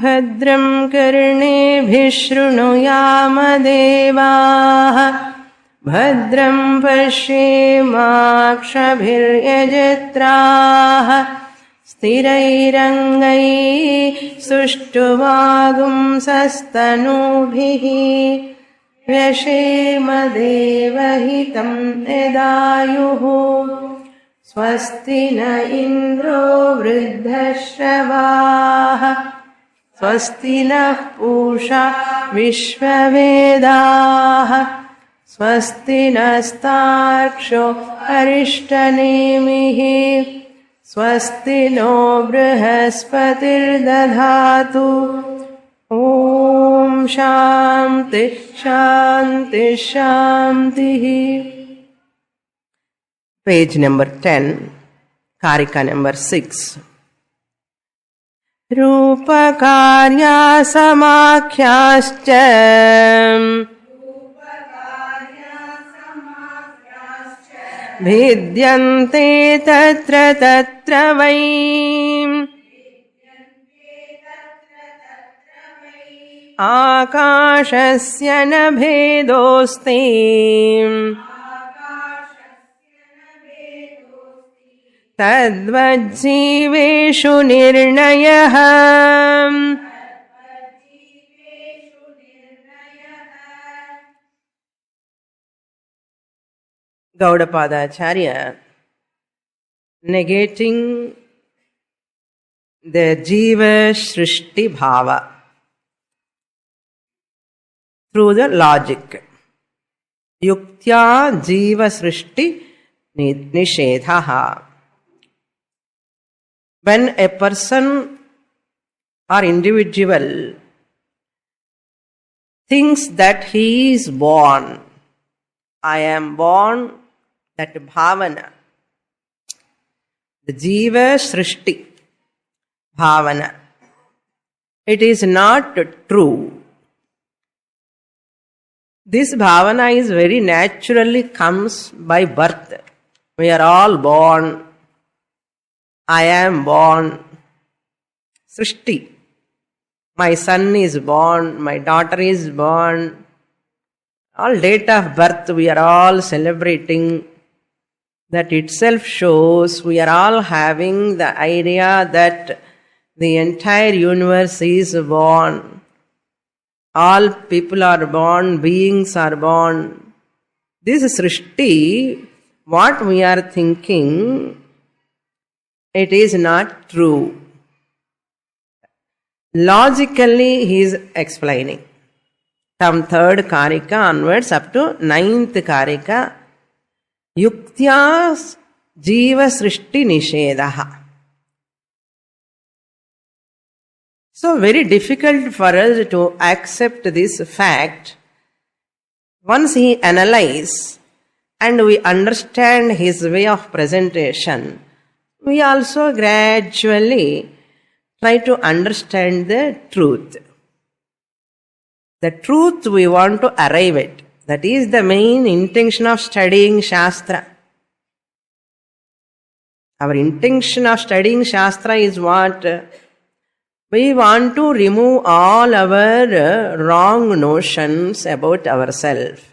भद्रं कर्णेभिः शृणुयामदेवाः भद्रं पश्येमाक्षभिर्यजत्राः स्थिरैरङ्गैः सुष्ठुवागुंसस्तनूभिः व्यशेमदेवहितं यदायुः स्वस्ति न इन्द्रो वृद्धश्रवाः स्वस्ति नः पूषा विश्ववेदाः स्वस्ति नस्तार्क्ष्यो अरिष्टनेमिः स्वस्ति नो बृहस्पतिर्दधातु ॐ शान्ति शान्ति शान्तिः. Page number 10, Karika number 6. रूपकार्या समाख्याश्च भिद्यन्ते तत्र तत्र वै आकाशस्य न भेदोऽस्ति तद्वज्जीवेषु निर्णयः. Gaudapadacharya negating the Jiva Srishti Bhava through the logic. Yuktya Jiva Srishti Nishedhaha. When a person or individual thinks that he is born, I am born, that bhavana, the Jiva Srishti bhavana, it is not true. This bhavana is very naturally comes by birth. We are all born. I am born. Srishti. My son is born. My daughter is born. All date of birth we are all celebrating. That itself shows we are all having the idea that the entire universe is born. All people are born, beings are born. This Srishti, what we are thinking, it is not true. Logically, he is explaining. From 3rd Karika onwards up to 9th Karika, Yuktya Jiva Srishti Nishedaha. So very difficult for us to accept this fact. Once he analyzes and we understand his way of presentation, we also gradually try to understand the truth. The truth we want to arrive at. That is the main intention of studying Shastra. Our intention of studying Shastra is what? We want to remove all our wrong notions about ourselves.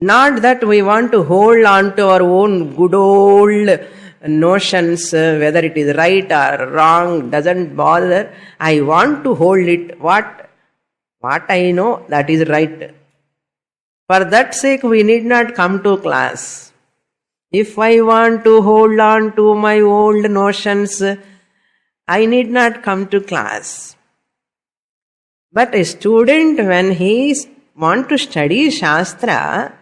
Not that we want to hold on to our own good old notions, whether it is right or wrong, doesn't bother. I want to hold it. What I know, that is right. For that sake, we need not come to class. If I want to hold on to my old notions, I need not come to class. But a student, when he wants to study Shastra,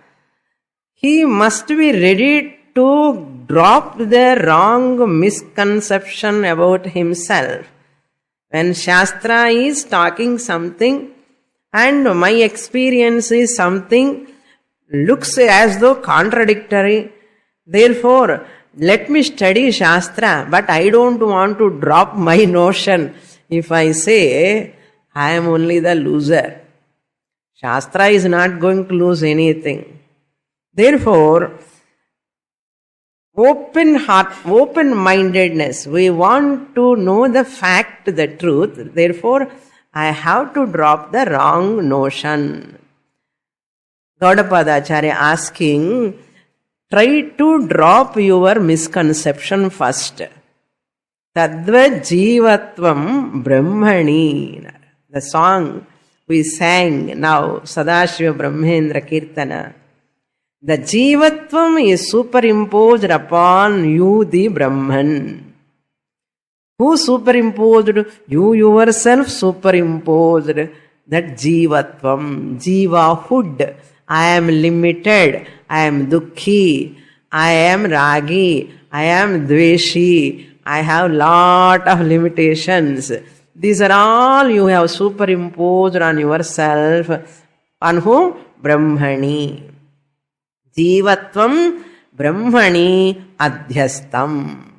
he must be ready to drop the wrong misconception about himself. When Shastra is talking something and my experience is something, looks as though contradictory, therefore let me study Shastra, but I don't want to drop my notion. If I say, I am only the loser, Shastra is not going to lose anything. Therefore, open heart, open-mindedness. We want to know the fact, the truth. Therefore, I have to drop the wrong notion. Gaudapada Acharya asking, try to drop your misconception first. Tadva jivatvam brahmani. The song we sang now, Sadashiva Brahmendra Kirtana. The jivatvam is superimposed upon you, the Brahman. Who superimposed? You yourself superimposed that jivatvam, jivahood. I am limited, I am dukhi, I am ragi, I am dveshi, I have lot of limitations. These are all you have superimposed on yourself. On whom? Brahmani. Jivatvam Brahmani adhyastam.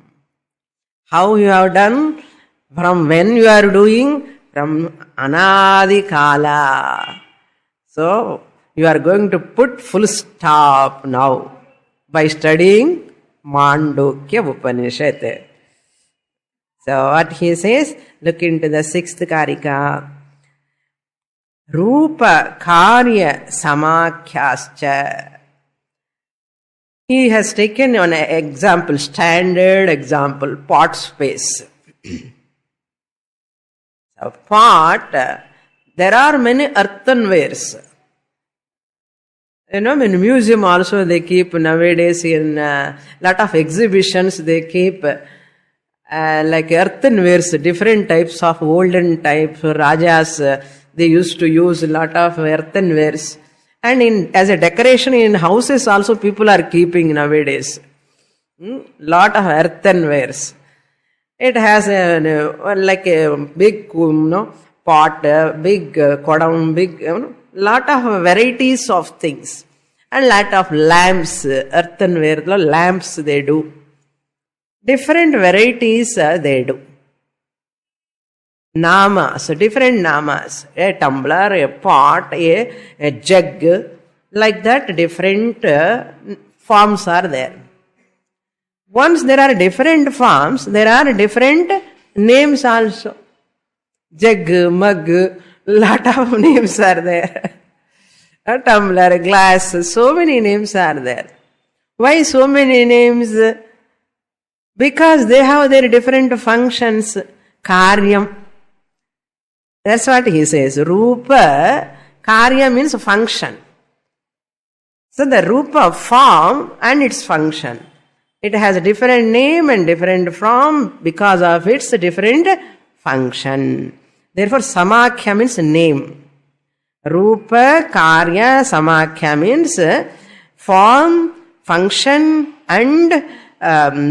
How you have done? From when you are doing? From anadi kala. So, you are going to put full stop now by studying Mandukya Upanishad. So, what he says, look into the 6th Karika. Rupa Karya Samakhyascha. He has taken an example, standard example, pot space. So, pot, there are many earthenwares. In museum also they keep nowadays in lot of exhibitions they keep like earthenwares, different types of olden types, rajas, they used to use a lot of earthenwares. And as a decoration in houses also people are keeping nowadays. Lot of earthenwares. It has like a big pot, big kodam, big lot of varieties of things. And lot of lamps, earthenware, lamps they do. Different varieties they do. Namas, different namas. A tumbler, a pot, a jug. Like that, different forms are there. Once there are different forms, there are different names also. Jug, mug, lot of names are there. A tumbler, glass, so many names are there. Why so many names? Because they have their different functions. Karyam. That's what he says. Rupa, karya means function. So the rupa form and its function. It has a different name and different form because of its different function. Therefore, samakhya means name. Rupa, karya, samakhya means form, function and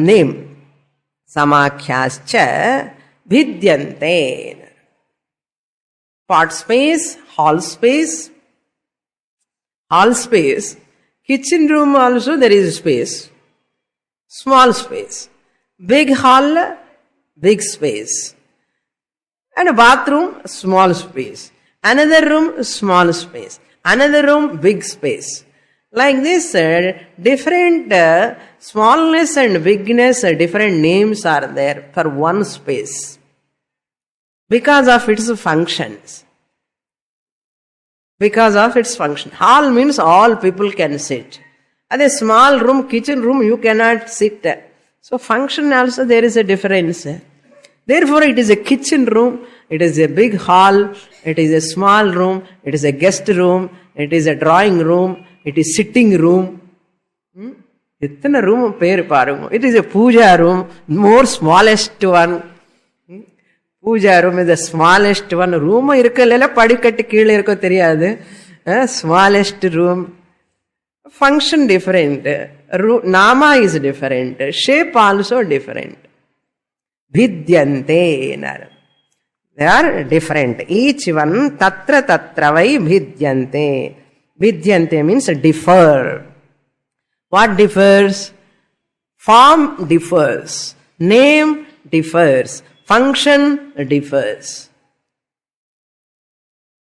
name. Samakhyascha vidyante. Pot space, hall space. Hall space. Kitchen room also there is space. Small space. Big hall, big space. And a bathroom, small space. Another room, small space. Another room, big space. Like this, different smallness and bigness, different names are there for one space. Because of its functions. Because of its function. Hall means all people can sit. At a small room, kitchen room, you cannot sit. So function also there is a difference. Therefore it is a kitchen room, it is a big hall, it is a small room, it is a guest room, it is a drawing room, it is sitting room. Itna room per parumo. It is a puja room, more smallest one. Puja room is the smallest one. Room irukalla padikatti keela irukko theriyadu. Smallest room. Function different. Nama is different. Shape also different. Vidyante. They are different. Each one tatra tatra vai vidyante. Vidyante means differ. What differs? Form differs. Name differs. Function differs.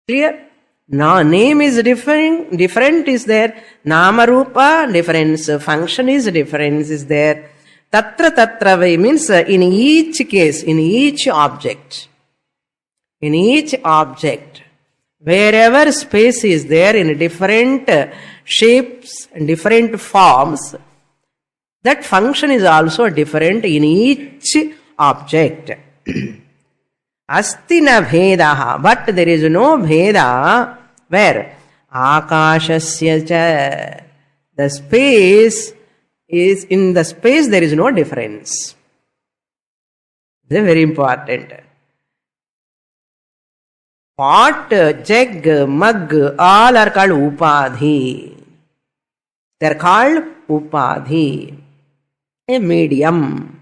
Clear? Now name is different is there. Nama rupa difference. Function is difference is there. Tatra tatravai means in each case, in each object, wherever space is there in different shapes and different forms, that function is also different in each object. Asti na bhedaha, but there is no bheda where akashasya cha, the space is, in the space there is no difference. This is very important. Pot, jug, mug, all are called upadhi. They are called upadhi, a medium.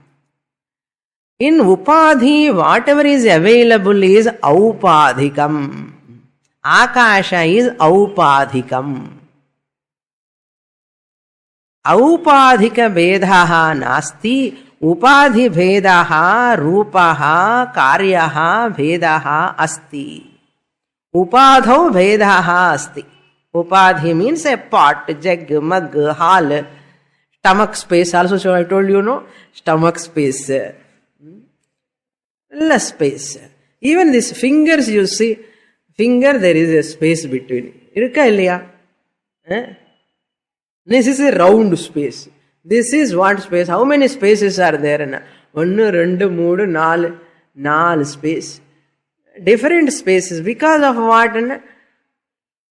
In upadhi, whatever is available is aupadhikam. Akasha is aupadhikam. Aupadhika vedaha nasti, upadhi vedaha rupaha karyaha vedaha asti. Upadhau vedaha asti. Upadhi means a pot, jug, mug, hall, stomach space. Also, so I told you, no, stomach space. Less space. Even these fingers, you see, finger, there is a space between. Irukka illaya? This is a round space. This is what space? How many spaces are there? 1, 2, 3, 4 space. Different spaces. Because of what?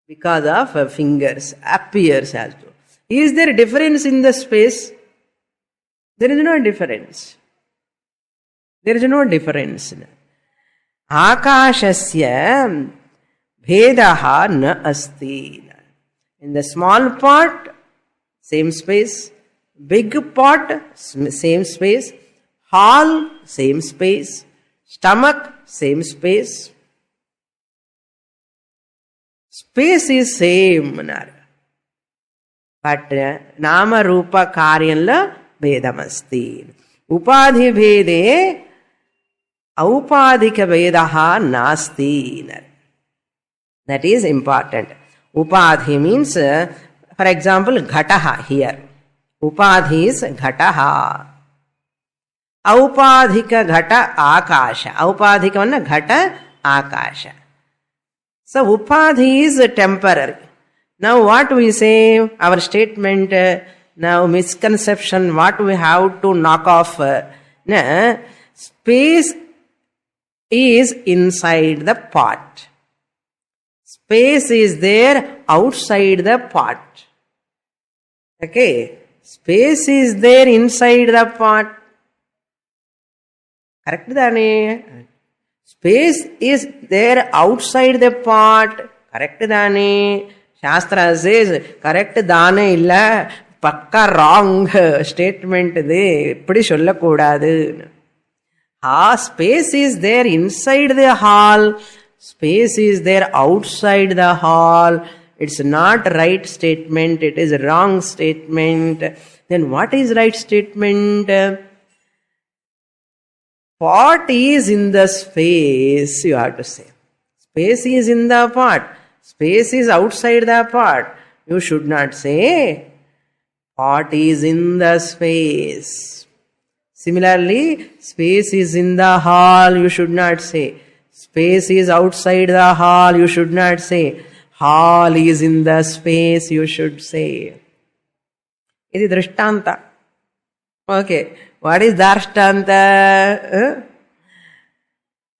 Because of fingers. Appears also. Is there a difference in the space? There is no difference. There is no difference. Akashasya bhedaha na asti. In the small pot, same space. Big pot, same space. Hall, same space. Stomach, same space. Space is same. But nama rupa karyanla vedamasti. Upadhi vede aupadhika vedaha nasti. That is important. Upadhi means, for example, ghataha here. Upadhi is ghataha. Aupadhika ghata akasha. Aupadhika vanna ghata akasha. So upadhi is temporary. Now what we say, our statement, now misconception, what we have to knock off. Space is inside the pot. Space is there outside the pot. Okay. Space is there inside the pot. Correct dane? Space is there outside the pot. Correct dane? Shastra says, correct dane illa, pakka wrong statement de, eppadi solla kodadu. Space is there inside the hall. Space is there outside the hall. It's not right statement. It is wrong statement. Then what is right statement? Pot is in the space, you have to say. Space is in the pot. Space is outside the pot. You should not say pot is in the space. Similarly, space is in the hall. You should not say space is outside the hall. You should not say hall is in the space. You should say. This is drishtanta. Okay. What is darshtanta?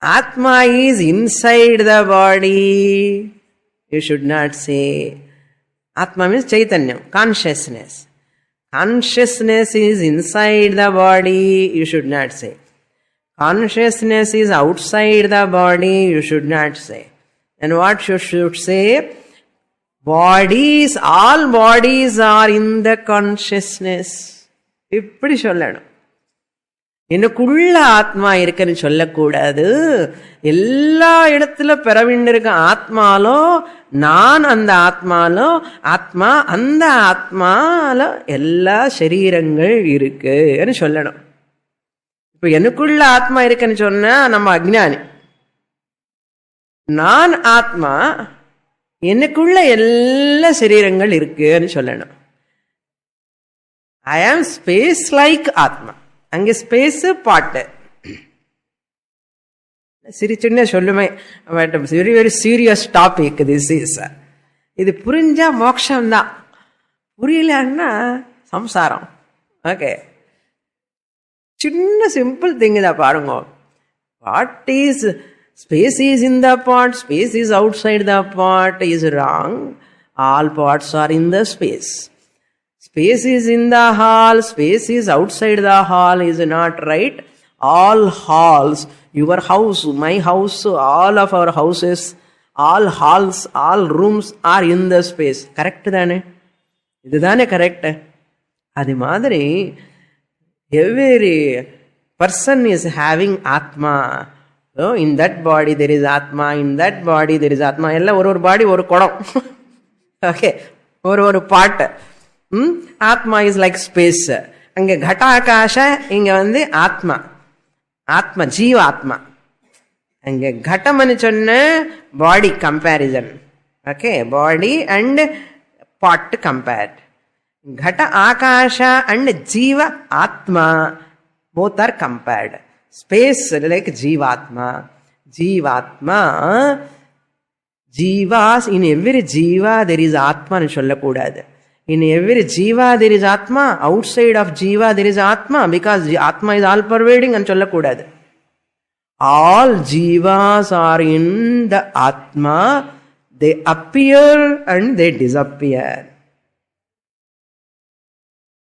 Atma is inside the body. You should not say. Atma means Chaitanya, consciousness. Consciousness is inside the body. You should not say. Consciousness is outside the body. You should not say. And what you should say? Bodies, all bodies are in the consciousness. இப்படி சொல்லணும். எனக்குள்ள ஆத்மா இருக்குன்னு சொல்லக்கூடாது. எல்லா இடத்துல பிறவிண்டிருக்க ஆத்மாலோ, நான் அந்த ஆத்மாலோ, ஆத்மா அந்த ஆத்மால எல்லா சரீரங்கள் இருக்குன்னு சொல்லணும். இப்ப எனக்குள்ள ஆத்மா இருக்குன்னு சொன்னா நம்ம அஜ்ஞானி. நான் ஆத்மா, எனக்குள்ள எல்லா சரீரங்கள் இருக்குன்னு சொல்லணும். I am space like Atma. அங்கே ஸ்பேஸு பாட்டு. சின்ன சொல்லுமே, but very very serious topic this is. இது புரிஞ்சா மோட்சம்தான், புரியலன்னா சம்சாரம். ஓகே, சின்ன சிம்பிள் திங் தான் பாருங்க. What is space is in the pot, space is outside the pot is wrong. All pots are in the space. Space is in the hall, space is outside the hall is not right. All halls, your house, my house, all of our houses, all halls, all rooms are in the space. Correct தானே? இதுதானே correct. அது மாதிரி every person is having atma. So in that body there is atma, in that body there is atma. எல்லாம் ஒரு பாடி ஒரு குடம். Okay, ஒரு பாட்டு. ஆத்மா இஸ் லைக் ஸ்பேஸ். அங்கே கட்டாகாஷ, இங்க ஆத்மா, ஆத்மா ஜீவாத்மா. அங்கே கட்டம்னு சொன்ன body comparison. Okay, body and pot compared. கட்ட ஆகாஷ அண்ட் ஜீவ ஆத்மா both are compared. Space like Jivatma. Jivatma, Jivas, in every Jiva there is Atma nu sollakudadu. In every Jiva there is Atma, outside of Jiva there is Atma, because Atma is all pervading and sollakudadu. All Jivas are in the Atma, they appear and they disappear.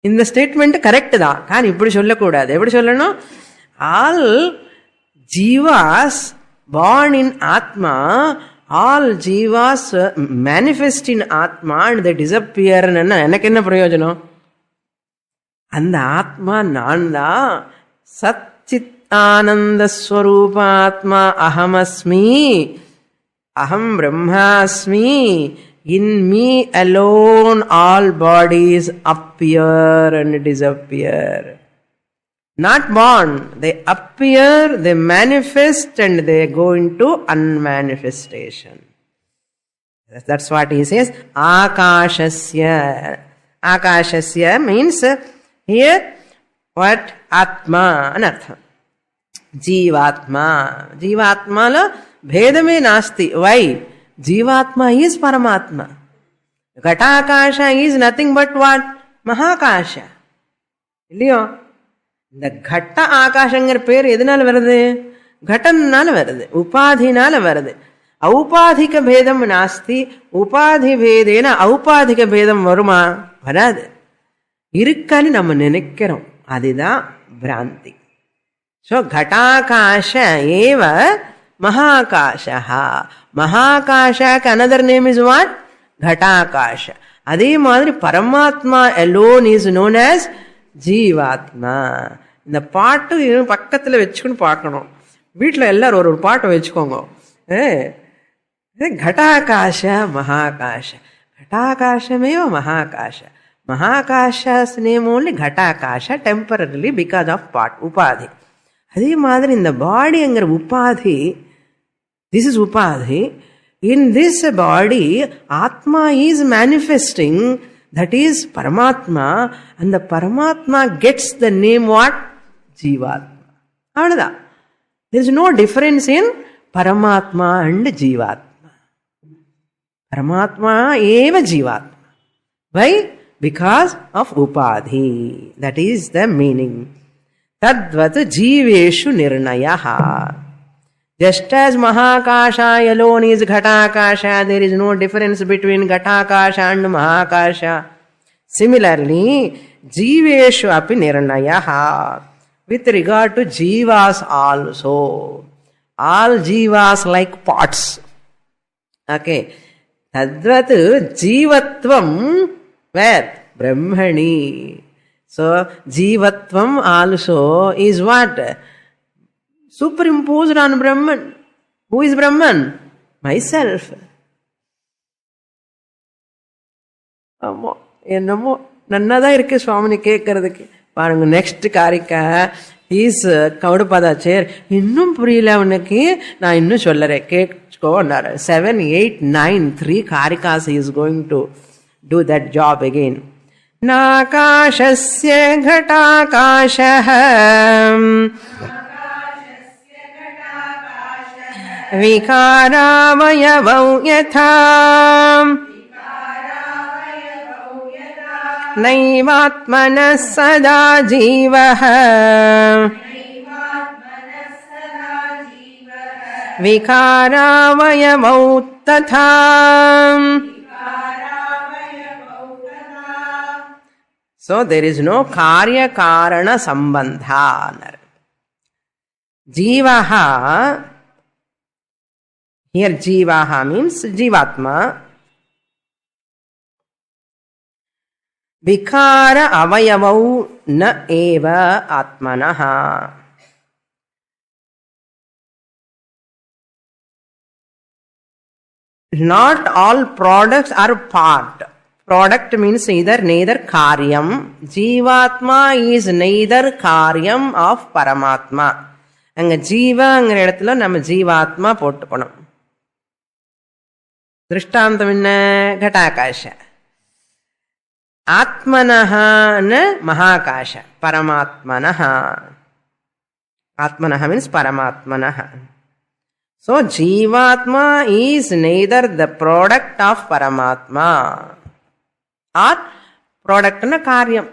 இந்த statement correct தான், కానీ இப்படி சொல்லக்கூடாது. எப்படி சொல்லணும்? All Jeeva's born in Atma, all Jeeva's manifest in Atma and they disappear. எனக்கு என்ன பிரயோஜனம்? அந்த ஆத்மா நான் தான். சச்சித் ஆனந்த ஸ்வரூபாத்மா அஹமஸ்மி, அஹம் பிரம்மாஸ்மி. In me alone all bodies appear and disappear. Not born, they appear, they manifest and they go into unmanifestation. That's what he says. Akashasya. Akashasya means here what? Atma anartham. Jivatma. Jivatma la bhedame nasti. Why? Jivatma is Paramatma. Ghatakasha is nothing but what? Mahakasha. இல்லையோ? இந்த கட்ட ஆகாஷங்கிற பேர் எதனால வருது? கடன்னால வருது, உபாதினால வருது. ஔபாதிக பேதம் நாஸ்தி. உபாதி பேதேன ஔபாதிக பேதம் வருமா? வராது. இருக்கான்னு நம்ம நினைக்கிறோம், அதுதான் பிராந்தி. ஸோ கட்டாகாஷ ஏவ மகாகாஷா. மகாகாஷாக்கு அனதர் நேம் இஸ் வாட்? கட்டாகாஷ. அதே மாதிரி பரமாத்மா alone is known as ஜீவாத்மா. இந்த பாட்டு பக்கத்தில் வச்சுக்கணும் பார்க்கணும். வீட்டில் எல்லாரும் ஒரு பாட்டை வச்சுக்கோங்க. கட்டாகாஷ மகாகாஷ. கட்டாகாஷமேவ மகாகாஷ. மகாகாஷாஸ் நேம் ஓன்லி கட்டாகாஷ, டெம்பரரிலி பிகாஸ் ஆஃப் பாட், உபாதி. அதே மாதிரி இந்த பாடிங்கிற உபாதி, this is upadhi. In this body Atma is manifesting, that is Paramatma, and the Paramatma gets the name what? Jivatma. Avladha. There is no difference in Paramatma and Jivatma. Paramatma eva Jivatma. Why? Because of upadhi. That is the meaning. Tadvat jiveshu nirnayaha. Just as Mahakasha alone is Ghatakasha, there is no difference between Ghatakasha and Mahakasha. Similarly, Jiveshu api nirnayaha. With regard to Jivas also. All Jivas like pots. Okay. Tadvat Jivatvam, where? Brahmani. So, Jivatvam also is what? Superimposed on Brahman. Who is Brahman? Myself. என்னமோ நன்னாதான் இருக்கு சுவாமினி கேட்கறதுக்கு. பாருங்க, next காரிக்கா is கவுடபாதாச்சேர். இன்னும் புரியல அவனுக்கு, நான் இன்னும் சொல்லறேன், கேட்கோன்னாரு. 7, 8, 9 3 காரிகாஸ் is going to do that job again. நாகாசஸ்ய घटाकाशः விகாராவயவௌ யதா நைவாத்மனः சதா ஜீவः விகாராவயவௌ ததா. So there is no karya karana sambandha. Jivaha, here jivaha means jivatma. Vikara avayavau na eva atmanaha. Not all products are part. Product means neither karyam. Jivatma is neither karyam of Paramatma. அங்க ஜீவாங்கிற இடத்துல நம்ம ஜீவாத்மா போட்டுக்கணும். திருஷ்டாந்தம் என்ன? घटाकाश. ஆத்மனஹான்னு மகாகாஷ. பரமாத்மனஹ. ஆத்மனஹ means பரமாத்மனஹ. So Jivatma is neither the product of Paramatma or product na karyam.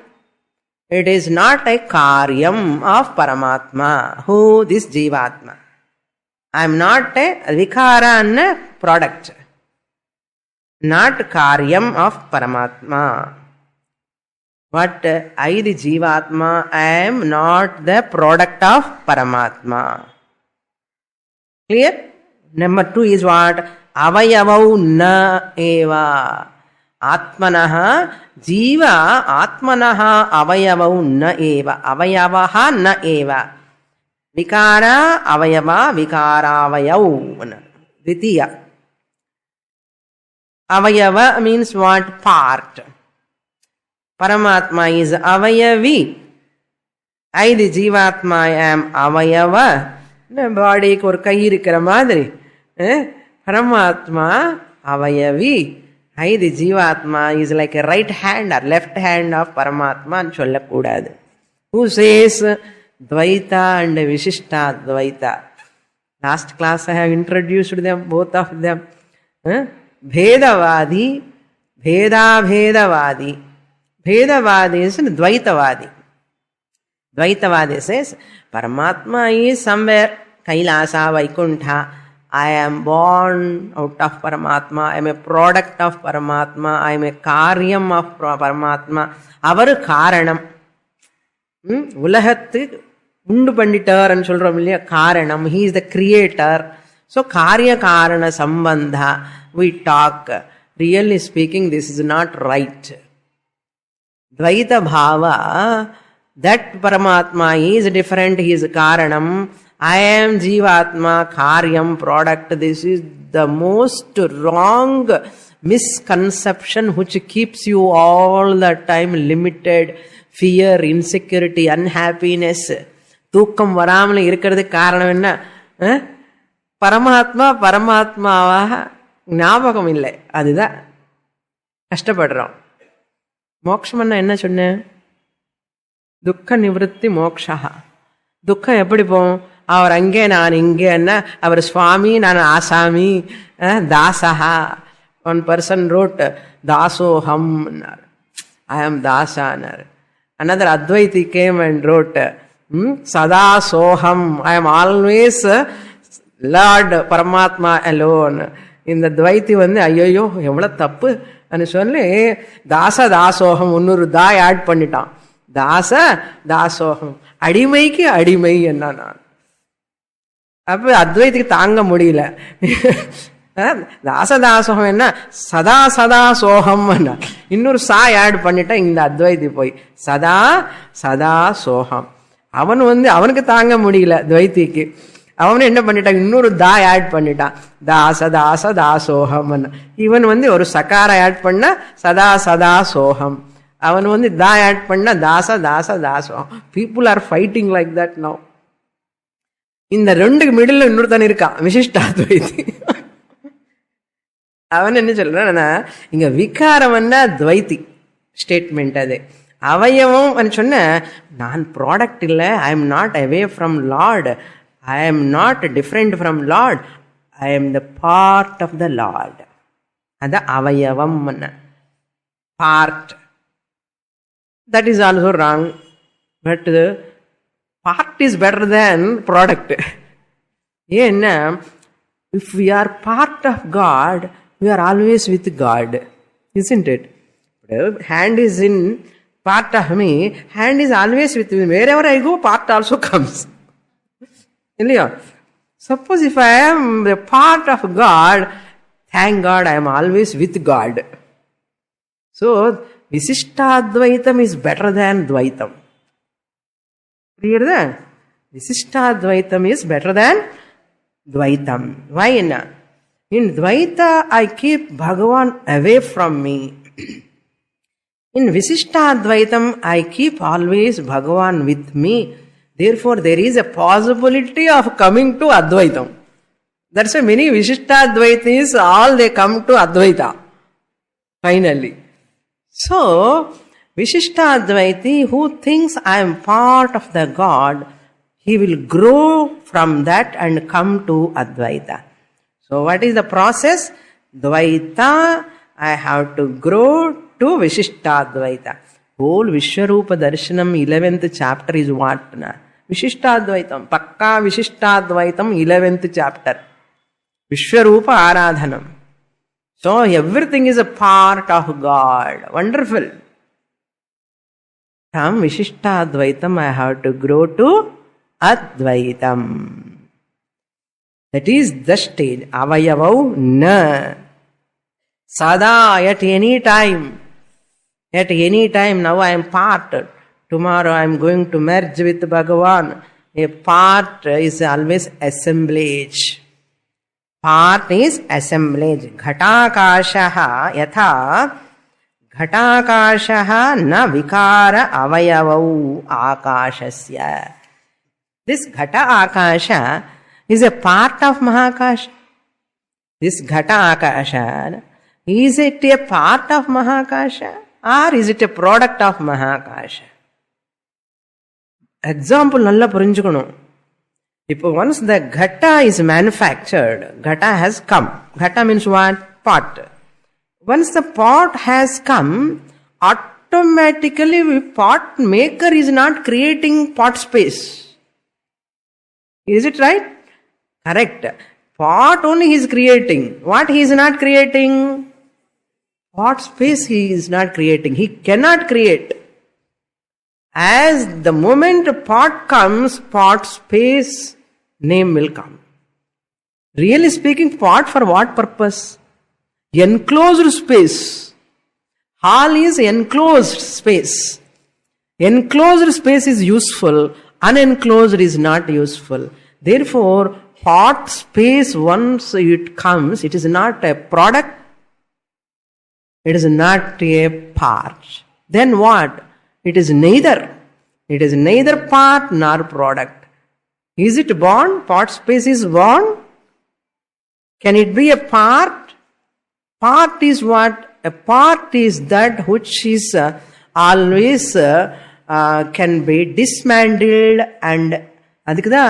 It is not a karyam of Paramatma. Who? This Jivatma. I am not a vikara na product. Not karyam of Paramatma. But I the Jivatma, I am not the product of Paramatma. Clear? Number 2 is what? Avayavau na eva. Atmanaha, jiva atmanaha avayavau na eva. Avayavaha na eva. Vikara avayava vikaravayau. Dvitiya. Avayava means what? Part. Paramatma is avayavi. I the Jivatma I am avayava. பாடிக்கு ஒரு கை இருக்கிற மாதிரி பரமாத்மா அவயவி. ஐது ஜீவாத்மா is like a right hand or left hand of பரமாத்மான்னு சொல்லக்கூடாது. Who says Dvaita and Vishishta Dvaita. Last class I have introduced them, both of them. பேதவாதி, பேதாபேதவாதி. பேதவாதி இஸ் துவைத்தவாதி. Dvaitavadi says, Paramatma is somewhere, Kailasa, Vaikuntha. I am born out of Paramatma. I am a product of Paramatma. I am a karyam of Paramatma. Avaru karanam. Ulahathu undu panditar and சொல்றோம் இல்லையா, காரணம். He is the creator. So karya karana sambandha we talk. Really speaking, this is not right. Dvaita bhava, that Paramatma is different, he is karanam. I am Jivatma, karyam, product. This is the most wrong misconception which keeps you all the time limited. Fear, insecurity, unhappiness. தூக்கம் வராமல் இருக்கிறதுக்கு காரணம் என்ன? பரமாத்மா பரமாத்மாவாக ஞாபகம் இல்லை, அதுதான் கஷ்டப்படுறோம். மோட்சம்னா என்ன சொன்னேன்? துக்க நிவர்த்தி மோக்ஷா. துக்கம் எப்படி போகும்? அவர் அங்கே நான் இங்கே, என்ன அவர் சுவாமி நான் ஆசாமி, தாசஹா. ஒன் பர்சன் ரோட் தாசோஹம், ஐ ஆம் தாசானார். another Advaiti came and wrote sada soham, I am always Lord Paramatma alone. இந்த துவைத்தி ஐயோ எவ்வளவு தப்பு சொல்லி தாச தாசோகம் இன்னொரு தாய் ஆட் பண்ணிட்டான். தாச தாசோகம், அடிமைக்கு அடிமை என்ன. நான் அப்ப அத்வைத்துக்கு தாங்க முடியல. தாசதாசோகம் என்ன, சதா சதா சோகம். இன்னொரு சாய் ஆட் பண்ணிட்டா இந்த அத்வைதி போய் சதா சதா சோகம். அவன் அவனுக்கு தாங்க முடியல துவைத்திக்கு. அவனு என்ன பண்ணிட்டான், இன்னொரு தாய் ஆட் பண்ணிட்டான், தாச தாச தாசோகம். இவன் ஒரு சகார ஆட் பண்ண சதா சதா சோகம். அவன் தா ஆட் பண்ண தாச தாச தாசோகம். People are fighting like that now. இந்த ரெண்டுக்கு மிடில் இன்னொருத்தன் இருக்கான், விசிஷ்டாத்வைதி. அவன் என்ன சொல்றான், இங்க விகாரம் துவைத்தி, ஸ்டேட்மெண்ட் அது. அவயவம் అని சொன்ன நான் ப்ராடக்ட் இல்லை, I am not away from lord, I am not different from lord, I am the part of the lord. அது அவயவம், part. That is also wrong. But part is better than product. ஏன்னா if we are part of God, we are always with God, isn't it? Hand is in part of me, hand is always with me. Wherever I go, part also comes. இல்லையா? Suppose if I am the part of God, thank God I am always with God. So Visishtadvaitam is better than Dvaitam. Clear that? Visishtadvaitam is better than Dvaitam. Why? In Dvaita, I keep Bhagavan away from me. In Visishtadvaitam, I keep always Bhagavan with me. Therefore, there is a possibility of coming to Advaitam. That's why many Visishtadvaitis, all they come to Advaita. Finally. So, Vishishtadvaiti who thinks I am part of the God, he will grow from that and come to Advaita. So, what is the process? Dvaita, I have to grow to Vishishtadvaita. Whole Vishwarupa Darshanam 11th chapter is what? Vishishtadvaitam. Pakka Vishishtadvaitam 11th chapter. Vishwarupa Aradhanam. So everything is a part of God. Wonderful. From Vishishtadvaitam I have to grow to Advaitam. That is the stage. Avayavau na. Sada, at any time. At any time, now I am part. Tomorrow I am going to merge with Bhagavan. A part is always assemblage. Part is assemblage. Ghatakashaha yatha ghatakashaha na vikara avayavau akashasya. This ghata akasha is a part of Mahakasha. This ghata akasha, is it a part of Mahakasha or is it a product of Mahakasha? Example nalla purinjukonu. If once the ghata is manufactured, ghata has come. Ghata means what? Pot. Once the pot has come, automatically pot maker is not creating pot space. Is it right? Correct. Pot only he is creating. What he is not creating? Pot space he is not creating. He cannot create. As the moment pot comes, pot space name will come. Really speaking, pot for what purpose? Enclosed space. Hall is enclosed space. Enclosed space is useful. Unenclosed is not useful. Therefore, pot space, once it comes, it is not a product. It is not a part. Then what? It is neither. It is neither part nor product. Is it born? Pot space is born? Can it be a part? Part is what? A part is that which is always can be dismantled and adikda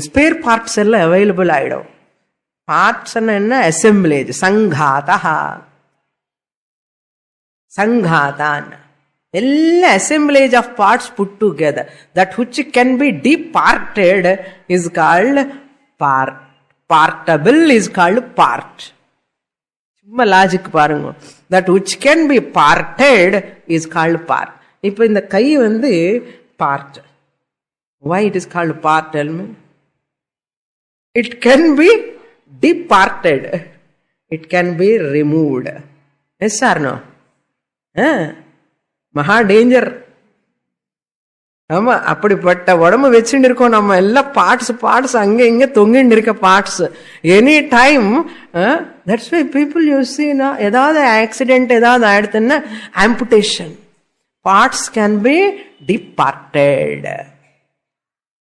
spare parts all available aidum. Parts enna assemblage. Sanghataha. Sanghatan. All assemblage of parts put together. That which can be departed is called part. Partable is called part. Summa logic parungo. That which can be parted is called part. If in the kai vandu part. Why it is called part? Tell me. It can be departed. It can be removed. Yes or no? மகா danger. ஆமா, அப்படிப்பட்ட உடம்பு வச்சுட்டு இருக்கோம் நம்ம. எல்லாம் parts அங்க இங்க தொங்கிட்டு இருக்க parts. Any time. That's why people you see ஏதாவது ஆக்சிடென்ட் ஏதாவது ஆயிடுதுன்னா amputation. Parts can be departed.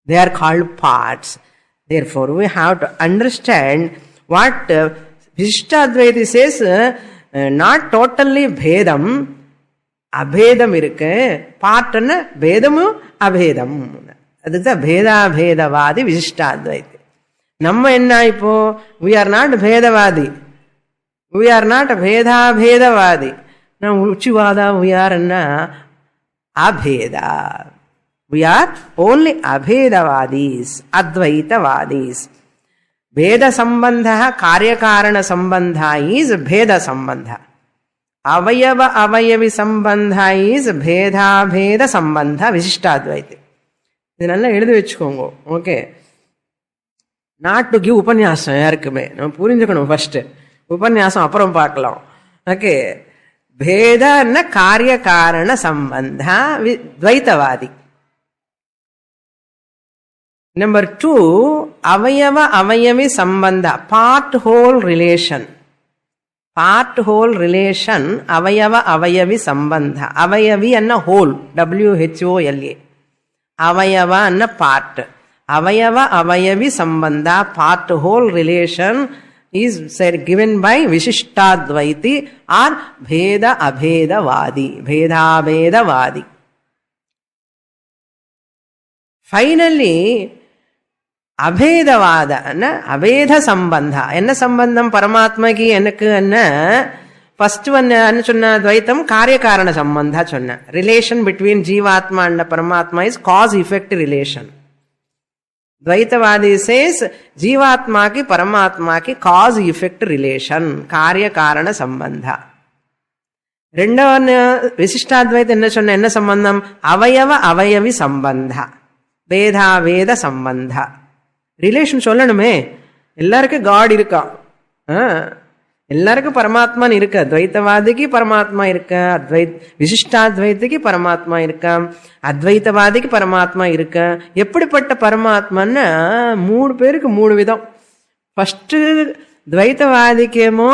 They are called parts. Therefore, we have to understand what Vishishtadvaiti says, not totally bhedam, அபேதம் இருக்கு. பார்ட்னா பேதமும் அபேதம். அதுக்குதான் பேதாபேதவாதி விசிஷ்டாத்வைதி. நம்ம என்ன இப்போ, we are not பேதவாதி, we are not பேதாபேதவாதி. நம்ம உச்சிவாதா we are abheda. We are only abhedavadis, advaitavadis. Bheda sambandha karyakarana sambandha is bheda sambandha. Avayava avayavi sambandha is bheda bheda sambandha vishishtadvaiti. இதெல்லாம் எழுதி வச்சுக்கோங்க. ஓகே, நாட் டு கிவ் உபன்யாசம் யாருக்குமே. நம்ம புரிஞ்சுக்கணும் first, உபன்யாசம் அப்புறம் பார்க்கலாம். ஓகே, பேதன காரிய காரண சம்பந்த துவைத்தவாதி. நம்பர் 2, அவயவ அவயவி சம்பந்த, part whole relation. Part whole relation, அவயவ அவயவி சம்பந்த. அவயவி அன்ன ஹோல், WHOLA. அவயவ அன்ன பார்ட். அவயவ அவயவி சம்பந்த, part whole relation is said given by Vishishtadvaiti or Bheda Abhedavadi, Bhedabhedavadi. Finally, Abhedavada, Abheda Sambandha. Enna Sambandham Paramatma ki enakku enna? First one enna sonna Dvaitam Karyakarana Sambandha sonna. Relation between Jivatma and Paramatma is cause-effect relation. Dvaitavadi says Jivatma ki Paramatma ki cause-effect relation, Karya-Karana Sambandha. Rendavan Vishishtadvaita enna sonna enna sambandham? Avayava avayavi sambandha, Veda Veda sambandha. Relation sollanume. Ellarku God irukka, எல்லாருக்கும் பரமாத்மான்னு இருக்க. துவைத்தவாதிக்கு பரமாத்மா இருக்க, விசிஷ்டாத்வைதிக்கு பரமாத்மா இருக்க, அத்வைத்தவாதிக்கு பரமாத்மா இருக்க. எப்படிப்பட்ட பரமாத்மான்னு 3 பேருக்கு 3 விதம். ஃபர்ஸ்ட் துவைத்தவாதிக்கேமோ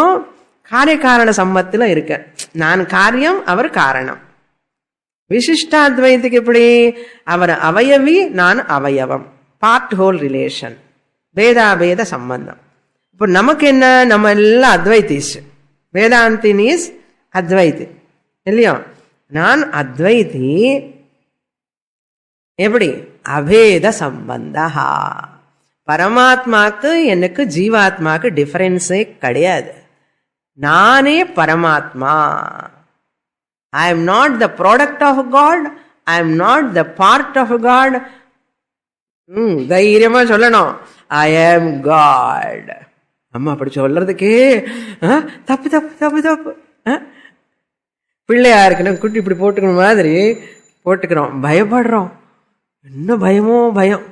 காரியகாரண சம்பத்துல இருக்க, நான் காரியம் அவர் காரணம். விசிஷ்டாத்வைதிக்கு எப்படி, அவர் அவயவி நான் அவயவம், பார்ட் ஹோல் ரிலேஷன், பேதாபேத சம்பந்தம். இப்போ நமக்கு என்ன, நம்ம எல்லாம் அத்வைத்திஸ், வேதாந்தின் இஸ் அத்வைதி இல்லையா? நான் அத்வைதி. எப்படி? அபேத சம்பந்தா. பரமாத்மாக்கு எனக்கு ஜீவாத்மாக்கு டிஃபரன்ஸே கிடையாது. நானே பரமாத்மா. I am not the product of God, I am not the part of God. தைரியமா சொல்லணும், ஐ எம் காட். அம்மா அப்படி சொல்றதுக்கே தப்பு தப்பு தப்பு தப்பு. பிள்ளையா இருக்கணும், குட்டி இப்படி போட்டுக்கணும் மாதிரி போட்டுக்கிறோம், பயப்படுறோம். என்ன பயமோ பயம்.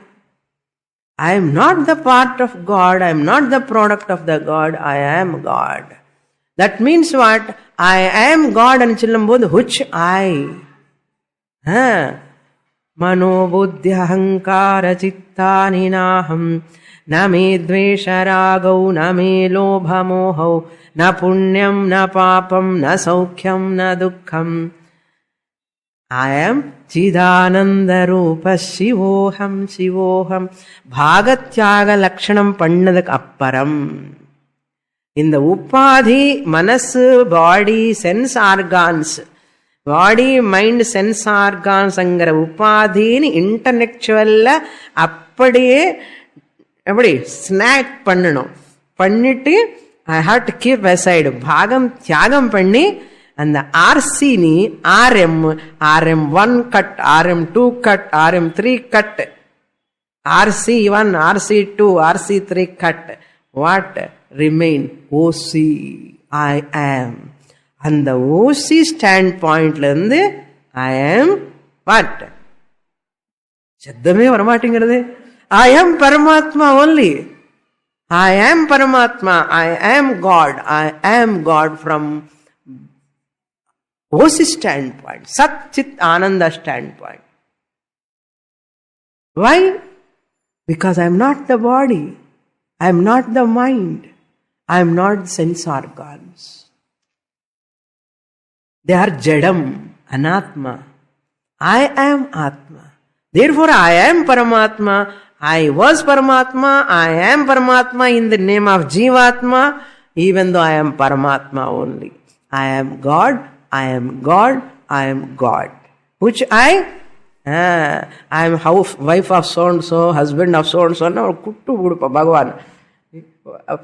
I am not the part of God, I am not the product of the God, I am God. That means what? I am God అని சொல்லும் போது ஹுச் ஐ, மனோபுத்தி அகங்கார சித்தானி நாஹம், न मे द्वेष रागौ न मे लोभ मोहौ न पुण्यं न पापं न सौख्यं न दुःखं. I am चिदानंद रूप शिवोहम शिवोहम. பாகத்யாக லட்சணம் பண்ணதுக்கு அப்புறம் இந்த உபாதி மனசு, body, sense organs, body mind sense ஆர்கான்ஸ்ங்கிற உபாதின்னு இன்டலெக்சுவல்ல அப்படியே எப்படி ஸ்நாக் பண்ணணும். பண்ணிட்டு I have to keep aside, பாகம் தியாகம் பண்ணி அந்த ஆர்சினி RM, RM1 cut, RM2 cut, RM3 cut, RC1, RC2, RC3 cut. What remain? OC, I am. அந்த OC ஸ்டாண்ட் பாயிண்ட்ல இருந்து ஐ ஆம் வாட்? சப்தமே வரமாட்டேங்கிறது. I am Paramatma only. I am Paramatma. I am God. I am God from OC standpoint, Sat Chit Ananda standpoint. Why? Because I am not the body. I am not the mind. I am not sense organs. They are Jadam, Anatma. I am Atma. Therefore, I am Paramatma. I was Paramatma, I am Paramatma in the name of Jivatma, even though I am Paramatma only. I am God, I am God, I am God. Which I am wife of so and so, husband of so and so. Kuttu kudupa Bhagavan.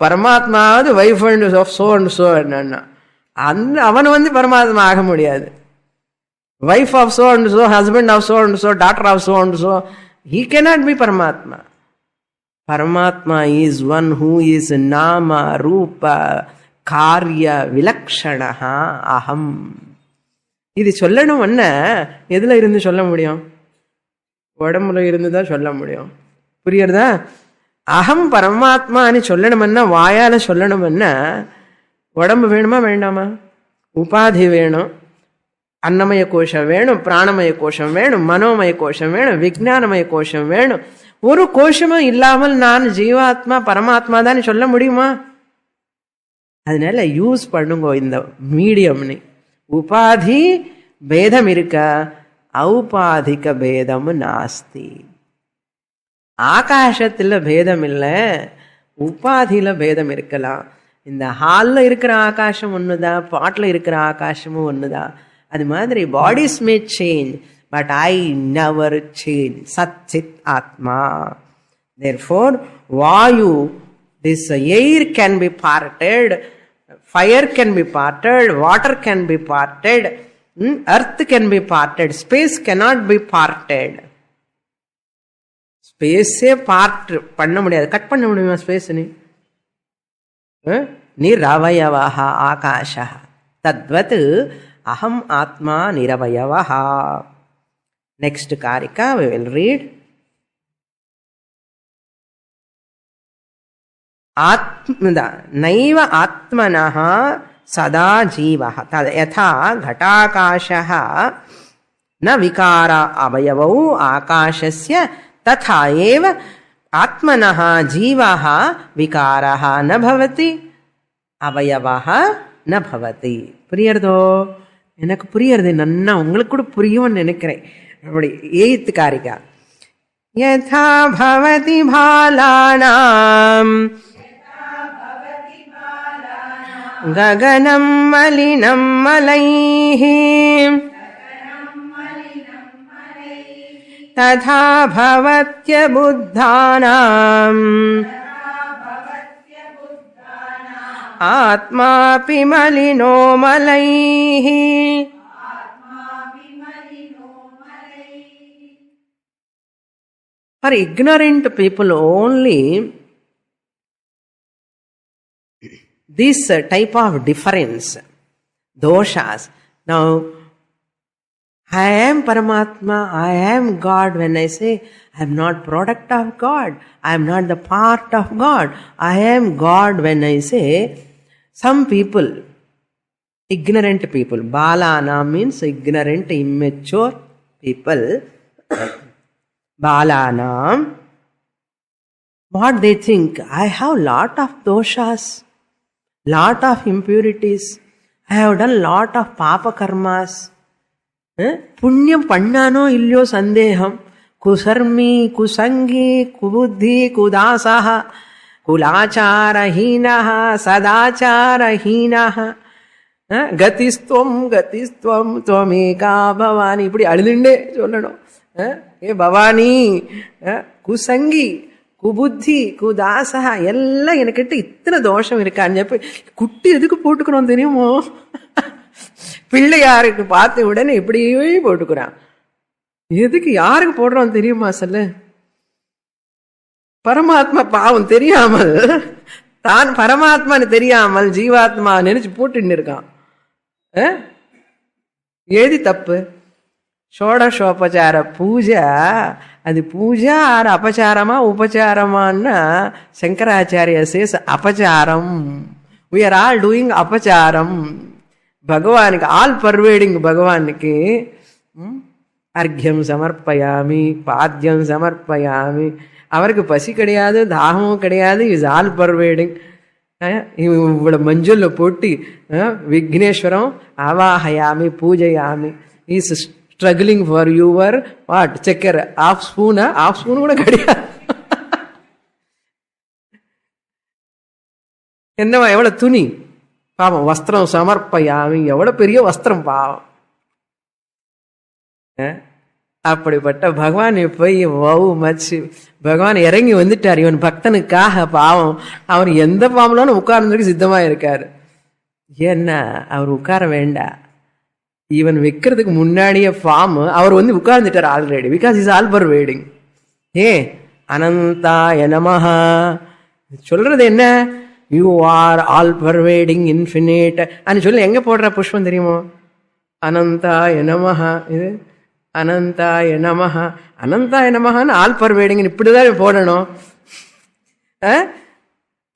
Paramatma wife of so and so. அவன் வந்து பரமாத்மா ஆக முடியாது. Wife of so and so, husband of so and so, daughter of so and so, he cannot be Paramatma. Paramatma is one who is nama, rupa, karya, vilakshanaha, aham. இது சொல்லணும்னா எதுல இருந்து சொல்ல முடியும்? உடம்புல இருந்து தான் சொல்ல முடியும். புரியுறதா? அகம் பரமாத்மான்னு சொல்லணும்னா வாயால சொல்லணும்னா உடம்பு வேணுமா வேண்டாமா? உபாதி வேணும், அன்னமய கோஷம் வேணும், பிராணமய கோஷம் வேணும், மனோமய கோஷம் வேணும், விஞ்ஞானமய கோஷம் வேணும். ஒரு கோஷமும் இல்லாமல் நான் ஜீவாத்மா பரமாத்மா தான் சொல்ல முடியுமா? அதனால யூஸ் பண்ணுங்க இந்த மீடியம்னு. உபாதி பேதம் இருக்க, ஔபாதிக பேதம் நாஸ்தி. ஆகாசத்துல பேதம் இல்லை, உபாதியில பேதம் இருக்கலாம். இந்த ஹால்ல இருக்கிற ஆகாசம் ஒண்ணுதான், பாட்டில் இருக்கிற ஆகாசமும் ஒண்ணுதான். அது மாதிரி bodies May change, but I never change. சத் சித் ஆத்மா. Therefore Vayu, this air can be parted, fire can be parted, water can be parted, earth can be parted, space cannot be parted. Space part பண்ண முடியாது, cut பண்ண முடியுமா space? நிரவயவஹ ஆகாஷः தத்வத் அஹம் ஆத்மா நிரவயவஹ. நெக்ஸ்ட் காரிகா we will read. நைவ ஆத்மனः சதா ஜீவः யதா घटाकाशः न विकार अवयवौ आकाशस्य तथा एव आत्मनः जीवः विकारः न भवति अवयवः न भवति. புரியுறதோ? எனக்கு புரியுறது நன்னா, உங்களுக்கு கூட புரியும்னு நினைக்கிறேன். அப்படி 8th காரிகா. யதா பவதி பாலானாம் गगनं मलिनं मलैः तथा भवत्यबुद्धानाम् आत्मापि मलिनो मलैः. For ignorant people only, this type of difference, doshas. Now, I am Paramatma, I am God. When I say I am not product of God, I am not the part of God, I am God. When I say, some people, ignorant people, balana means ignorant, immature people, balana, what they think, I have lot of doshas, lot of impurities, I have done lot of papa karmas. புண்ணியம் பண்ணானோ இல்லையோ சந்தேகம். குசர்மி, குசங்கி, குபுத்தி, குதாசஹ, குலாச்சாரஹீனஹ, சதாச்சாரஹீனஹ, கதிஸ்துவம் கதிஸ்துவம் துவமேகா பவானி. இப்படி அழுதுண்டே சொல்லணும். ஏ பவானி, குசங்கி, குபுத்தி, குதாசா, எல்லாம் எனக்கிட்ட இத்தனை தோஷம் இருக்கான்னு చెప్పి குட்டி எதுக்கு போட்டுக்கணும் தெரியுமோ? பிள்ளையாருக்கு பார்த்த உடனே இப்படியே போட்டுக்கிறான். எதுக்கு, யாருக்கு போடுறோம் தெரியுமா? சொல்ல, பரமாத்மா பாவம் தெரியாமல், தான் பரமாத்மான்னு தெரியாமல் ஜீவாத்மா நினைச்சு போட்டுன்னு இருக்கான். ஏதி தப்பு? ஷோடசோபச்சார பூஜை, அது பூஜா ஆறு அபச்சாரமா உபச்சாரமான்னா சங்கராச்சாரிய சேஸ் அபச்சாரம். we are all doing அபச்சாரம். பகவானுக்கு ஆல் பர்வேடிங் பகவானுக்கு அர்க்யம் சமர்ப்பயாமி, பாத்தியம் சமர்ப்பயாமி. அவருக்கு பசி கிடையாது, தாகமும் கிடையாது, இஸ் ஆல் பர்வேடிங். இவ்வளோ மஞ்சள்ல போட்டு விக்னேஸ்வரம் ஆவாஹயாமி பூஜையாமி. Is struggling for your what sugar of ஸ்பூனா? ஆஃப் ஸ்பூன் கூட கிடையாது. என்னவா எவ்வளவு துணி பாவம், வஸ்திரம் சமர்ப்பயாமி, எவ்வளவு பெரிய வஸ்திரம் பாவம். அப்படிப்பட்ட பகவான் போய் வவு மச்சு பகவான் இறங்கி வந்துட்டார் இவன் பக்தனுக்காக. பாவம் அவர் எந்த பாம்புலான்னு உட்கார்ந்துருக்கு சித்தமா இருக்காரு. ஏன்னா அவர் உட்கார வேண்டாம், இவன் வைக்கிறதுக்கு முன்னாடியே ஃபார்ம் அவர் உட்கார்ந்துட்டார் already. Because is all pervading. அனந்தாய நமஹா சொல்றது என்ன? You are all pervading infinite அப்படின்னு சொல்லி எங்க போடுற புஷ்பம் தெரியுமோ? அனந்தாய நமஹா. இது அனந்தாய நமஹா, அனந்தாய நமஹான்னு ஆல் பர்வேடிங் இப்படிதான் போடணும்.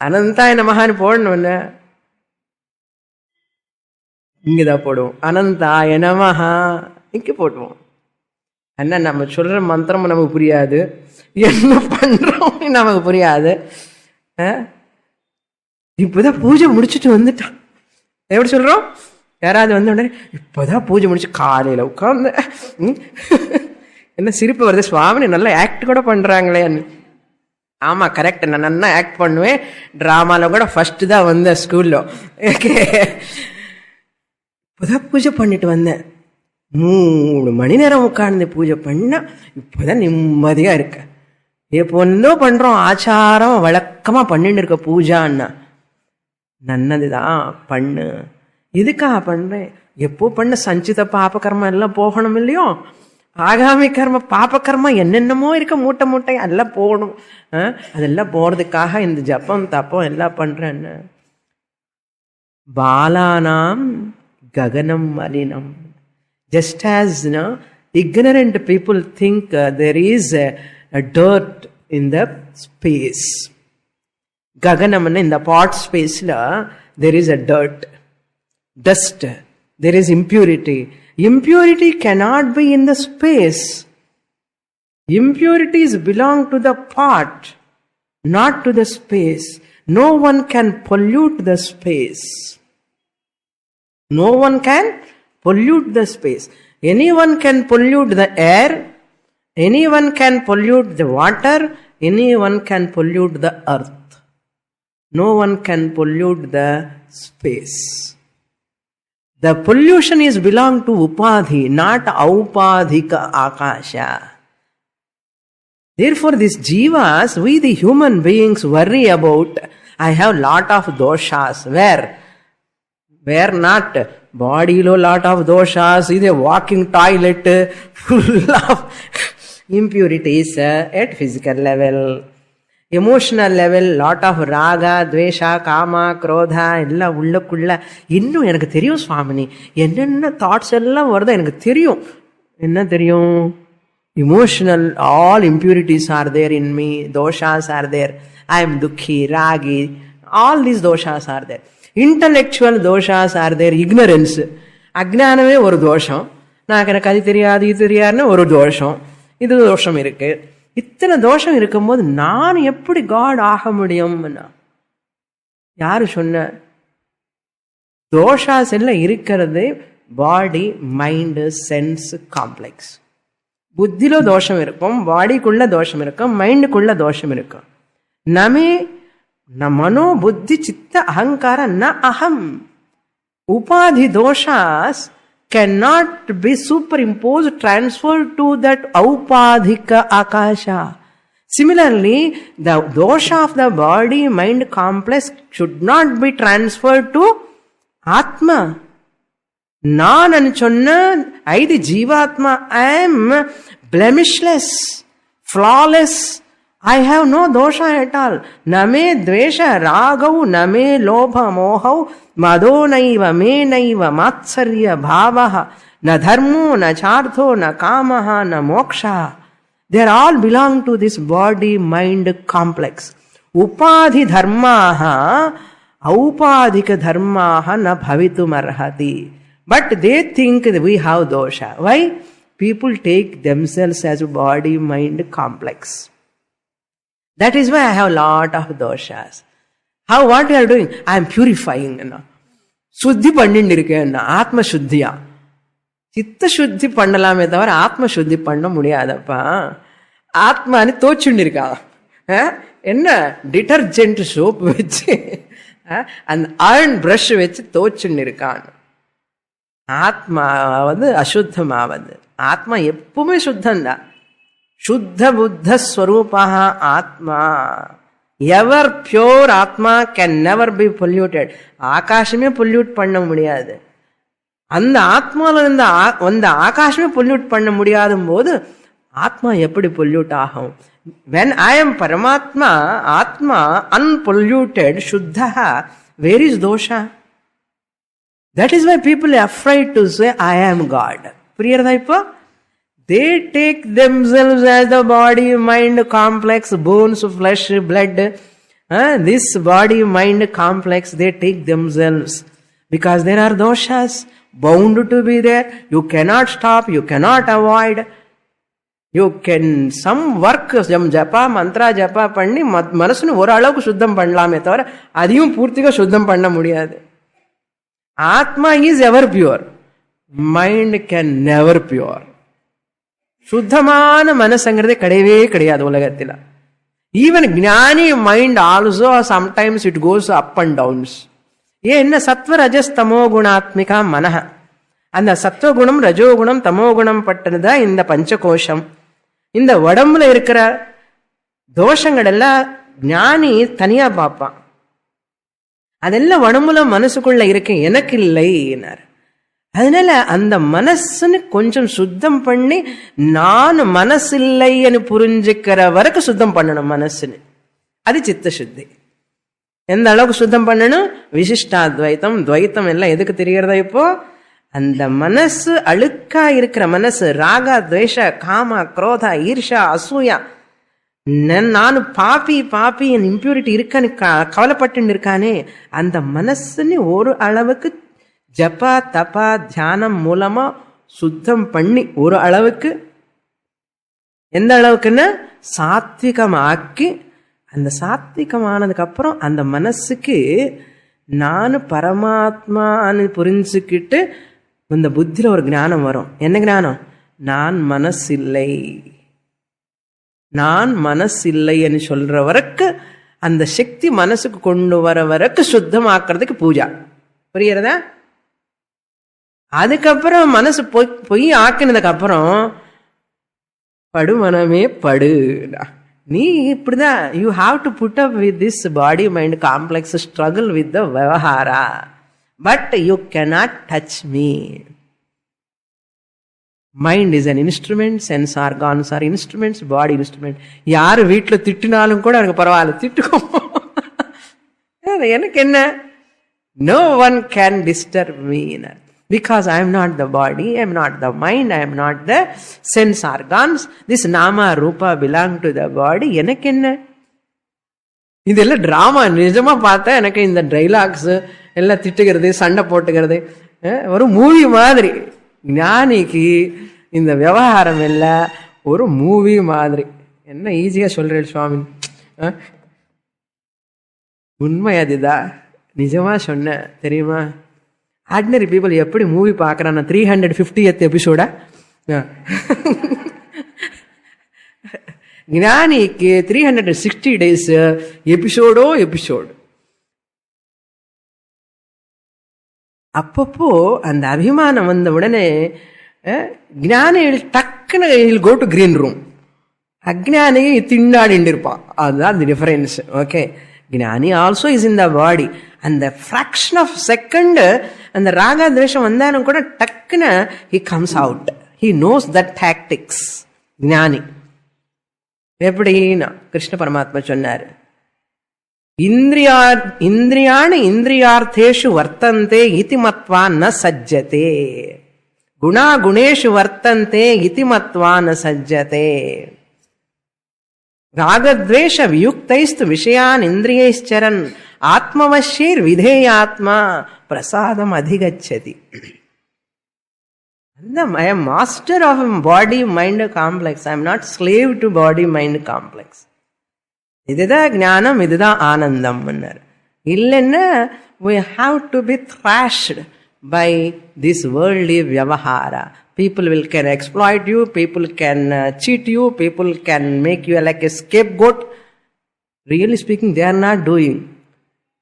அனந்தாய நமஹான்னு போடணும். இங்கதான் போடுவோம் அனந்தாய நமஹா, இங்க போடுவோம். அண்ணா நம்ம சொல்ற மந்திரம் நமக்கு புரியாது, என்ன பண்றோம் நமக்கு புரியாது. இப்பதான் பூஜை முடிச்சுட்டு வந்துட்டான். எப்படி சொல்றோம்? யாராவது உடனே இப்பதான் பூஜை முடிச்சு காலையில உட்கார்ந்து என்ன சிரிப்பு வருது, சுவாமி நல்லா ஆக்ட் கூட பண்றாங்களே. ஆமா கரெக்ட், நான் நல்லா ஆக்ட் பண்ணுவேன். டிராமால கூட ஃபர்ஸ்ட் தான் வந்தேன் ஸ்கூல்ல. இப்பதான் பூஜை பண்ணிட்டு வந்தேன். 3 மணி நேரம் உட்கார்ந்து பூஜை பண்ண இப்பதான் நிம்மதியா இருக்க. எப்போ பண்றோம், ஆச்சாரம் வழக்கமா பண்ணிட்டு இருக்க பூஜான்னா நன்னதுதான் பண்ணு. எதுக்காக பண்றேன்? எப்போ பண்ண சஞ்சித பாப கர்மம் எல்லாம் போகணும் இல்லையோ? ஆகாமி கர்ம பாப கர்மம் என்னென்னமோ இருக்க மூட்டை மூட்டை எல்லாம் போகணும். அதெல்லாம் போறதுக்காக இந்த ஜப்பம் தப்பம் எல்லாம் பண்றேன்னு. பாலானாம் ககனம் மலினம். Just as ignorant people think there is a dirt in the space. Gaganam in the pot space la there is a dirt, dust. There is impurity. Impurity cannot be in the space. Impurities belong to the pot, not to the space. No one can pollute the space. No one can pollute the space. Anyone can pollute the air, anyone can pollute the water, anyone can pollute the earth. No one can pollute the space. The pollution is belong to upadhi, not aupadhika akasha. Therefore these jivas, we the human beings worry about, I have lot of doshas. Where not? Body lo lot of doshas, is a walking toilet full of impurities at physical level. Emotional level, lot of raga, dvesha, kama, krodha ella உள்ளுக்குள்ள இன்னும் எனக்கு தெரியும் சுவாமினி, என்னென்ன thoughts எல்லாம் வருதோ எனக்கு தெரியும். என்ன தெரியும்? Emotional, all impurities are there in me, doshas are there. I am dukhi, ragi, all these doshas are there. Intellectual doshas are there. Ignorance, அஜ்ஞானமே ஒரு தோஷம். எனக்கு அது தெரியாது இது தெரியாதுன்னு ஒரு தோஷம், இது தோஷம் இருக்கு. இத்தனை தோஷம் இருக்கும்போது நான் எப்படி காட் ஆக முடியும்னா யாரு சொன்ன? தோஷாஸ் எல்லாம் இருக்கிறது பாடி, மைண்டு, சென்ஸ் காம்ப்ளெக்ஸ். புத்தியில தோஷம் இருக்கும், பாடிக்குள்ள தோஷம் இருக்கும், மைண்டுக்குள்ள தோஷம் இருக்கும். நமே மனோ புத்தி சித்த அகங்கார ந அகம். உபாதி தோஷாஸ் cannot be superimposed, transferred to that aupadhika akasha. Similarly, the dosha of the body mind complex should not be transferred to atma. நான் சொன்ன ஐது ஜீவாத்மா, I am blemishless, flawless. I have no dosha at all. Name dvesha ragau, name lobha mohau, mado naiva me naiva matsarya bhavaha, na dharmo, na chartho, na kamaha, na moksha. They all belong to this body-mind complex. Upadhi dharmaha, aupadhika dharmaha na bhavitum arhati. But they think that we have dosha. Why? People take themselves as a body-mind complex. That is why I have lot of doshas. How, what you are doing? I am purifying. சுத்தி பண்ணிட்டு இருக்கேன். ஆத்ம சுத்தியா? சித்த சுத்தி பண்ணலாமே தவிர ஆத்ம சுத்தி பண்ண முடியாதப்பா. ஆத்மானு தோச்சுண்டு இருக்கா. என்ன டிட்டர்ஜென்ட் சோப் வச்சு அந்த அயர்ன் பிரஷ் வச்சு தோச்சுண்டு இருக்கான். ஆத்மா அசுத்தமாவது ஆத்மா எப்பவுமே சுத்தம்தான். சுத்த புத்த ஸ்வரூபா ஆத்மா. எவர் பியோர் ஆத்மா கேன் நெவர் பி பொல்யூட்டட். ஆகாசமே பொல்யூட் பண்ண முடியாது. அந்த ஆத்மால இருந்து அந்த ஆகாசமே பொல்யூட் பண்ண முடியாத போது ஆத்மா எப்படி பொல்யூட் ஆகும்? when I am Paramatma, Atma, unpolluted, Shuddha, where is dosha? That is why people are afraid to say, I am God. Priyardaipa? They take themselves as the body, mind complex, bones, flesh, blood. This body, mind complex, they take themselves. Because there are doshas bound to be there. You cannot stop, you cannot avoid. You can some work, ஜப்பா Mantra ஜப்பா பண்ணி மனசுன்னு ஒரு அளவுக்கு சுத்தம் பண்ணலாமே தவிர அதையும் பூர்த்திగా சுத்தம் பண்ண முடியாது. Atma is ever pure, mind can never pure. சுத்தமான மனசுங்கிறதே கிடையவே கிடையாது உலகத்தில். Even gnani mind also sometimes it goes up and downs. என்ன சத்வ ரஜஸ் தமோ குணாத்மிகா மனஹ. அந்த சத்வகுணம் ரஜோகுணம் தமோகுணம் பட்டதுதான் இந்த பஞ்சகோஷம். இந்த உடம்புல இருக்கிற தோஷங்கள் எல்லாம் ஞானி தனியா பார்ப்பான். அதெல்லாம் உடம்புல மனசுக்குள்ள இருக்கு, எனக்கு இல்லை. அதனால அந்த மனசுன்னு கொஞ்சம் சுத்தம் பண்ணி நான் மனசு இல்லைன்னு புரிஞ்சுக்கிற வரைக்கும் சுத்தம் பண்ணணும் மனசுன்னு. அது சித்த சுத்தி. எந்த அளவுக்கு சுத்தம் பண்ணணும்? விசிஷ்டாத்வைத்தம் துவைத்தம் எல்லாம் எதுக்கு தெரிகிறதா? இப்போ அந்த மனசு அழுக்கா இருக்கிற மனசு, ராகா துவேஷ காம குரோதா ஈர்ஷா அசூயா, நான் பாப்பி பாப்பி என் இம்பியூரிட்டி இருக்கான்னு கவலைப்பட்டு இருக்கானே, அந்த மனசுன்னு ஒரு அளவுக்கு ஜபா தபா தியானம் மூலமா சுத்தம் பண்ணி ஒரு அளவுக்கு, எந்த அளவுக்குன்னா சாத்விகமாக்கி, அந்த சாத்விகமானதுக்கு அப்புறம் அந்த மனசுக்கு நான் பரமாத்மான்னு புரிஞ்சுக்கிட்டு இந்த புத்தியில ஒரு ஞானம் வரும். என்ன ஞானம்? நான் மனசில்லை, நான் மனசில்லைன்னு சொல்ற வரைக்கும், அந்த சக்தி மனசுக்கு கொண்டு வர வரைக்கும் சுத்தமாக்குறதுக்கு பூஜா. புரியுறதா? அதுக்கப்புறம் மனசு பொய் ஆக்கினதுக்கு அப்புறம் படு மனமே படு. நீ இப்படிதான், you have to put up with this body mind complex, struggle with the விவஹாரா, but you cannot touch me. Mind is an instrument, sense organs are instruments, body instrument. யாரு வீட்டில் திட்டினாலும் கூட எனக்கு பரவாயில்ல, திட்டுக்கோ, எனக்கு என்ன. No one can disturb me. Because I am not the body, I am not the mind, I am not the sense organs. This nama rupa belong to the body. எனக்கு என்ன? இதெல்லாம் டிராமா. நிஜமா பார்த்தா எனக்கு இந்த டைலாக்ஸ் எல்லாம் திட்டுகிறது, சண்டை போட்டுக்கிறது ஒரு மூவி மாதிரி. ஞானிக்கு இந்த விவகாரம் எல்லாம் ஒரு மூவி மாதிரி. என்ன ஈஸியா சொல்றேன் சுவாமி, உண்மை அதுதான், நிஜமா சொன்ன தெரியுமா? ஆர்டினரி பீப்புள் எப்படி மூவி பார்க்குறான். 350th எபிசோடா? ஞானிக்கு 360 days எபிசோடோ எபிசோடு. அப்பப்போ அந்த அபிமானம் வந்த உடனே ஞானி டக்குன்னு கோ டு கிரீன் ரூம், அஜ்ஞானி திண்டாடிட்டு இருப்பான். அதுதான் அந்த டிஃபரன்ஸ். ஓகே, ஞானி ஆல்சோ இஸ் இன் த பாடி. அந்த ஃப்ராக்ஷன் ஆஃப் செகண்ட் அந்த ராகா துவேஷம் வந்தாலும் கூட டக்குன்னு he comes out. He knows that tactics. ஞானி எப்படின்னா கிருஷ்ண பரமாத்மா சொன்னார், இந்திரியாணி இந்திரியார்த்தேஷு வர்த்தந்தே இதி மத்வா ந சஜ்ஜதே, குணா குணேஷு வர்த்தந்தே இதி மத்வா ந சஜ்ஜதே. ராகத்வேஷ வியுக்தைஸ்து விஷயான் இந்திரியைச்சரன் ஆத்மவஷ்யைர் விதேயாத்மா பிரசாதம் அதிகச்சதி. I am master of body mind complex. I am not slave to body mind complex. இதுதான் ஞானம், இதுதான் ஆனந்தம். இல்லைன்னா we have to be thrashed by this worldly vyavahara. People can exploit you, people can cheat you, people can make you like a scapegoat. Really speaking, they are not doing.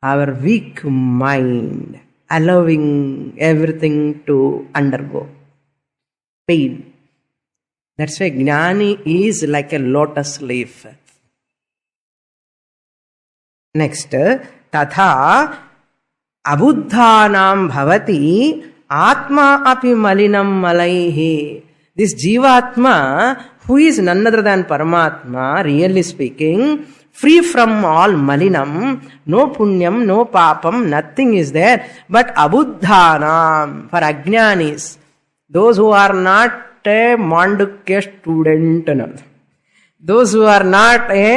Our weak mind allowing everything to undergo pain, That's why Jnani is like a lotus leaf. Next, tatha abuddhanam bhavati atma api malinam malaihi. This Jivatma, who is none other than Paramatma, really speaking, free from all malinam, no punyam, no papam, nothing is there, but abuddhanam, for ajnanis, those who are not a Mandukya student, those who are not a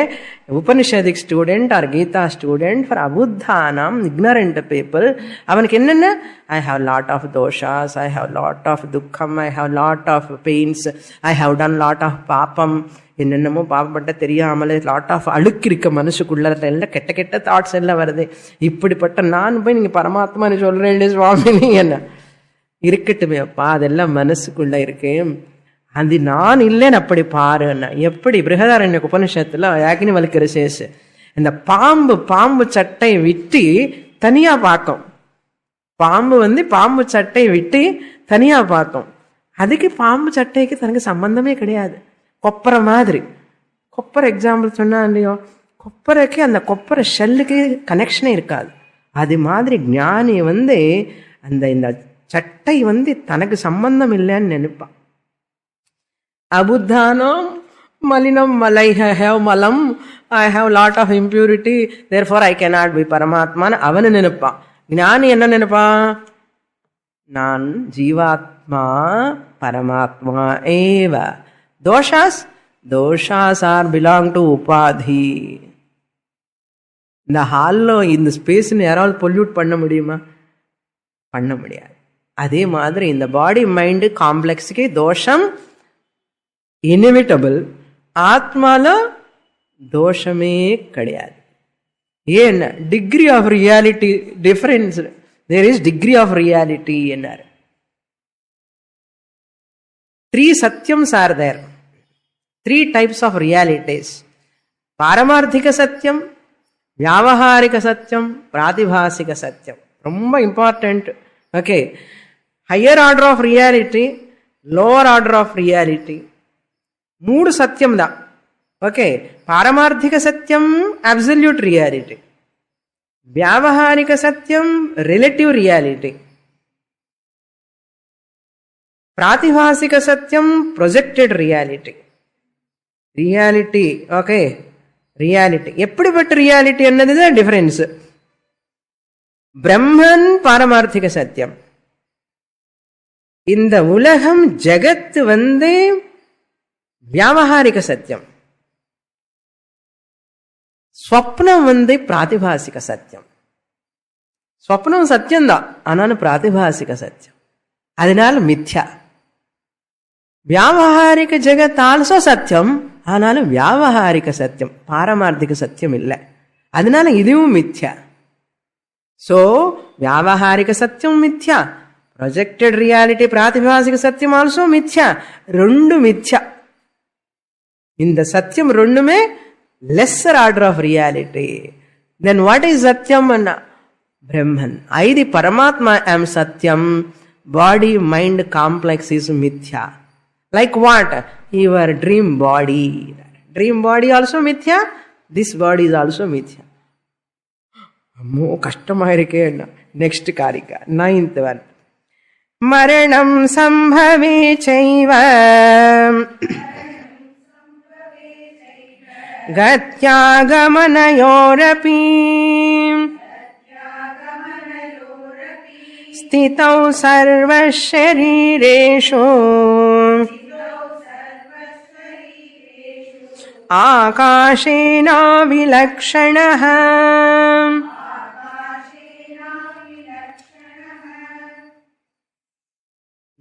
Upanishadic student or Gita student, for abuddhanam, ignorant people, avanukku enna, I have lot of doshas, I have lot of dukkham, I have lot of pains, I have done lot of papam, என்னென்னமோ பாவப்பட்ட தெரியாமலே lot of அழுக்கு இருக்க மனசுக்குள்ள எல்லாம் கெட்ட கெட்ட thoughts எல்லாம் வருது. இப்படிப்பட்ட நான் போய் நீங்க பரமாத்மான்னு சொல்றேன் சுவாமி, நீ என்ன இருக்கட்டுமே அப்பா, அதெல்லாம் மனசுக்குள்ள இருக்கேன், அது நான் இல்லைன்னு அப்படி பாருன்னா. எப்படி பிருஹதாரண்ய உபனிஷத்துல யாக்ஞவல்க்ய ரிஷேஷ் இந்த பாம்பு சட்டை விட்டு தனியா பார்க்கும். பாம்பு சட்டை விட்டு தனியா பார்க்கும். அதுக்கு பாம்பு சட்டைக்கு தனக்கு சம்பந்தமே கிடையாது. கொப்பரை மாதிரி, கொப்பரை எக்ஸாம்பிள் சொன்னா இல்லையோ, கொப்பரைக்கு அந்த கொப்பரை ஷெல்லுக்கு கனெக்ஷனே இருக்காது. அது மாதிரி ஞானி அந்த இந்த சட்டை தனக்கு சம்பந்தம் இல்லைன்னு நினைப்பான். அபுத்தானம் மலினம் மலை, ஐ ஹேவ் மலம், I have lot of impurity, therefore I cannot be பரமாத்மான்னு அவனு நினைப்பான். ஞானி என்ன நினைப்பான்? நான் ஜீவாத்மா பரமாத்மா ஏவ. Doshas are belong to upadhi. இந்த ஹாலில் இந்த ஸ்பேஸ்ன்னு யாராவது பொல்யூட் பண்ண முடியுமா? பண்ண முடியாது. அதே மாதிரி இந்த பாடி மைண்டு காம்ப்ளெக்ஸுக்கு தோஷம் இன்எவிட்டபிள், ஆத்மால தோஷமே கிடையாது. ஏன்? Degree of reality difference, there is degree of reality என்னார். 3 satyams are there, 3 types of realities. Paramarthika satyam, vyavaharika satyam, pratibhasika satyam. ரொம்ப important. Okay, higher order of reality, lower order of reality, 3 சத்தியம் தான். Okay, பாரமார்த்திக சத்தியம் absolute reality, வியாவஹாரிக சத்தியம் relative reality, பிராதிபாசிக சத்தியம் projected reality. Reality, okay, reality எப்படிப்பட்ட reality என்னதுதான் difference. பிரம்மன் பாரமார்த்திக சத்தியம், இந்த உலகம் ஜெகத் வியாவஹாரிக சத்தியம், ஸ்வப்னம் பிராதிபாசிக சத்தியம். ஸ்வப்னம் சத்தியம்தான், ஆனாலும் பிராதிபாசிக சத்தியம், அதனால மித்யா. வியாவஹாரிக ஜெகத் ஆல்சோ சத்தியம், ஆனாலும் வியாவஹாரிக சத்தியம், பாரமார்த்திக சத்தியம் இல்லை, அதனால இதுவும் மித்யா. சோ வியாவஹாரிக சத்தியம் மித்யா, ப்ரொஜெக்டட் ரியாலிட்டி பிராதிபாசிக சத்தியம் ஆல்சோ மித்யா, 2 மித்யா. இந்த சத்தியம் 2மே lesser order of reality. Then what is சத்தியம்? பிரம்மன். ஐதி பரமாத்மா am சத்தியம், body mind complex is mithya. Like what? Your dream body also mithya, this body is also mithya. அம்மோ கஷ்டமா இருக்கே. நெக்ஸ்ட் காரிகா 9th one. மரணம் சம்பவே சைவ கத்யாகமனயோரபி ஸ்திதௌ சர்வசரீரேஷு ஆகாஷேன விலக்ஷணः.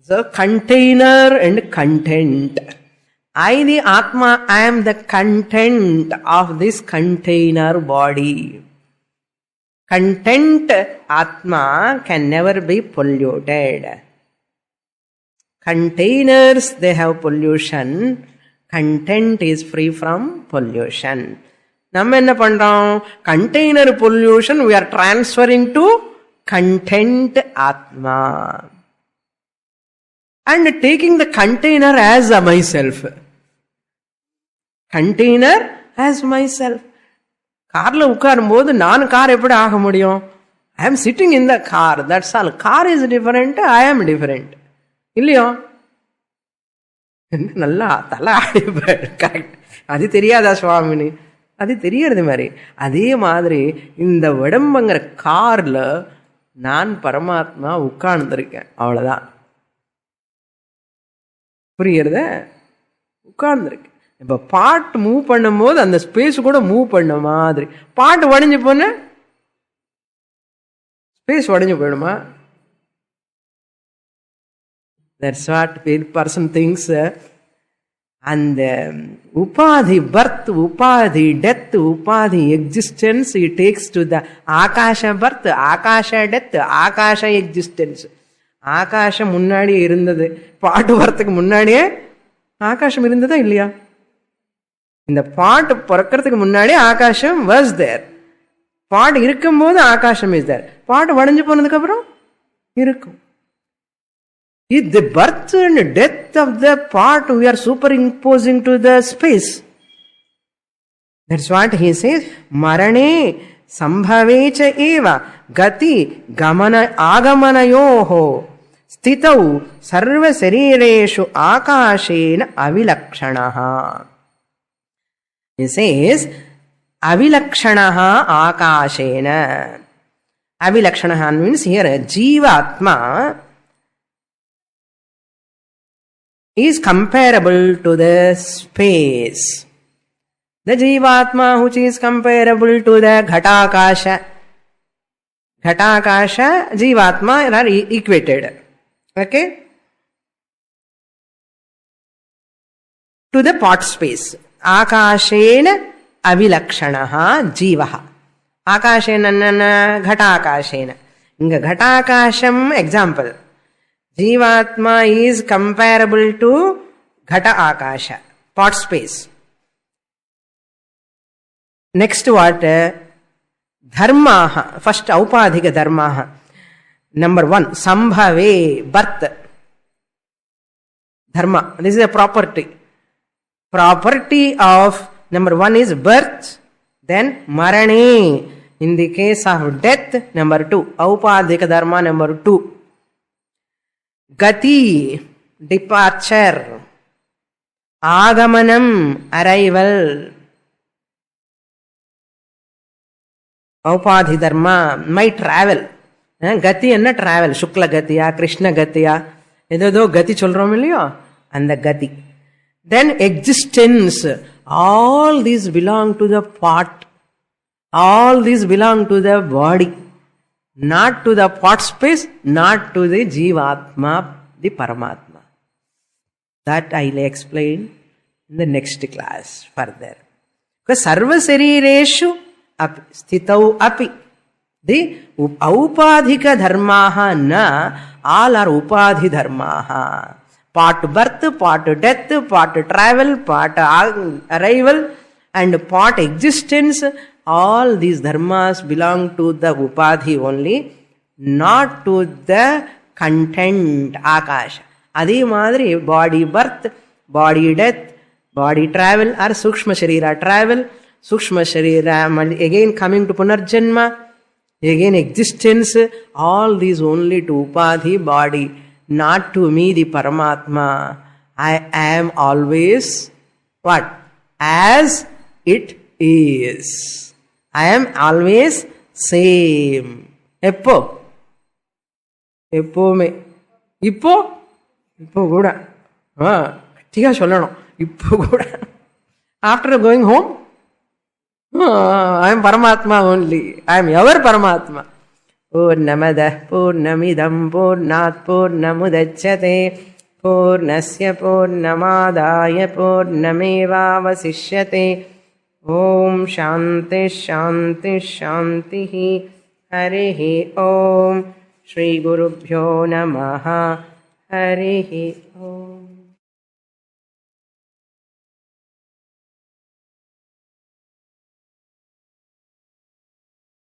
The container and content. I, the Atma, I am the content of this container body. Content Atma can never be polluted. Containers, they have pollution. Content is free from pollution. நம்ம என்ன பண்றோம்? Container pollution we are transferring to content Atma. and taking the container as myself. Container as myself. கார்ல உட்காரும் போது நான் car எப்படி ஆக முடியும்? I am sitting in the car, that's all. Car is different, I am different. இல்லையோ? நல்லா தலை ஆடிப்பார். கரெக்ட். அது தெரியாதா சுவாமினி? அது தெரியறது மாதிரி. அதே மாதிரி இந்த உடம்புங்கிற கார்ல நான் பரமாத்மா உட்கார்ந்துருக்கேன், அவ்வளவுதான். புரியுறத? உட்கார்ந்துருக்கேன். இப்ப பாட் மூவ் பண்ணும் போது அந்த ஸ்பேஸ் கூட மூவ் பண்ண மாதிரி. பாட்டு உடஞ்சு போன ஸ்பேஸ் உடஞ்சு போயிடுமா? That's what person thinks. அந்த உபாதி பர்த், உபாதி டெத், உபாதி existence, it takes to the ஆகாஷ பர்த், ஆகாஷ டெத், ஆகாஷ எக்ஸிஸ்டன்ஸ். ஆகாஷம் முன்னாடியே இருந்தது. பாட்டு வரத்துக்கு முன்னாடியே ஆகாஷம் இருந்ததா இல்லையா? இந்த பாட்டு பிறக்கிறதுக்கு முன்னாடி ஆகாஷம் was there. பாட்டு இருக்கும் போது ஆகாஷம் is there. பாட்டு வடைஞ்சு போனதுக்கு அப்புறம் இருக்கும். Is the birth and death of the part we are superimposing to the space. That's what he says. Marane sambhavecha eva gati gamana agamanayoho stitau sarva sarireshu akashena avilakshanaha. He says avilakshanaha akashena. Avilakshanaha means here Jivatma is comparable to the space. The Jivatma which is comparable to the Ghatakasha. Ghatakasha, Jivatma are equated. Okay? To the pot space. Akashena avilakshanaha jivaha. Akashena Ghatakashena. Inga Ghatakasham example. Jivatma is comparable to Ghata Akasha, pot space. Next what? Dharmaha. First Aupadhika Dharmaha. Number 1, Sambhave, birth. Dharma. This is a property. Property of number 1 is birth. Then Marane. In the case of death, number 2. Aupadhika Dharma, number 2. Gati, departure. Agamanam, arrival. Aupadhi dharma, my travel. Gati enna travel. Shukla gatiya, Krishna gatiya. Edho gati solrom illiyo? And the gati. Then existence. All these belong to the pot. All these belong to the body. Not to the pot space, not to the Jivatma, the Paramatma. That I will explain in the next class further. Because Sarva Sarireshu api, Stitau api. The Aupadhika Dharmaha na, all are Upadhi Dharmaha. Part birth, part death, part travel, part arrival, and part existence. All these dharmas belong to the upadhi only, not to the content, akasha. Adhe madri body birth, body death, body travel or sukshma sharira travel, sukshma sharira again coming to punarjanma, again existence, all these only to upadhi body, not to me the Paramatma. I am always what? As it is. I am always same. எப்போ எப்போவுமே இப்போ இப்போ கூட கட்டியா சொல்லணும் இப்போ கூட after going home I am Paramatma only. I am your Paramatma. Purnamadah Purnamidam Purnat Purnamudachyate Purnasya Purnamadaya Purnameva Vasishyate. Om Shanti Shanti Shanti Harihi Om Shri Gurubhyo Namaha Harihi Om.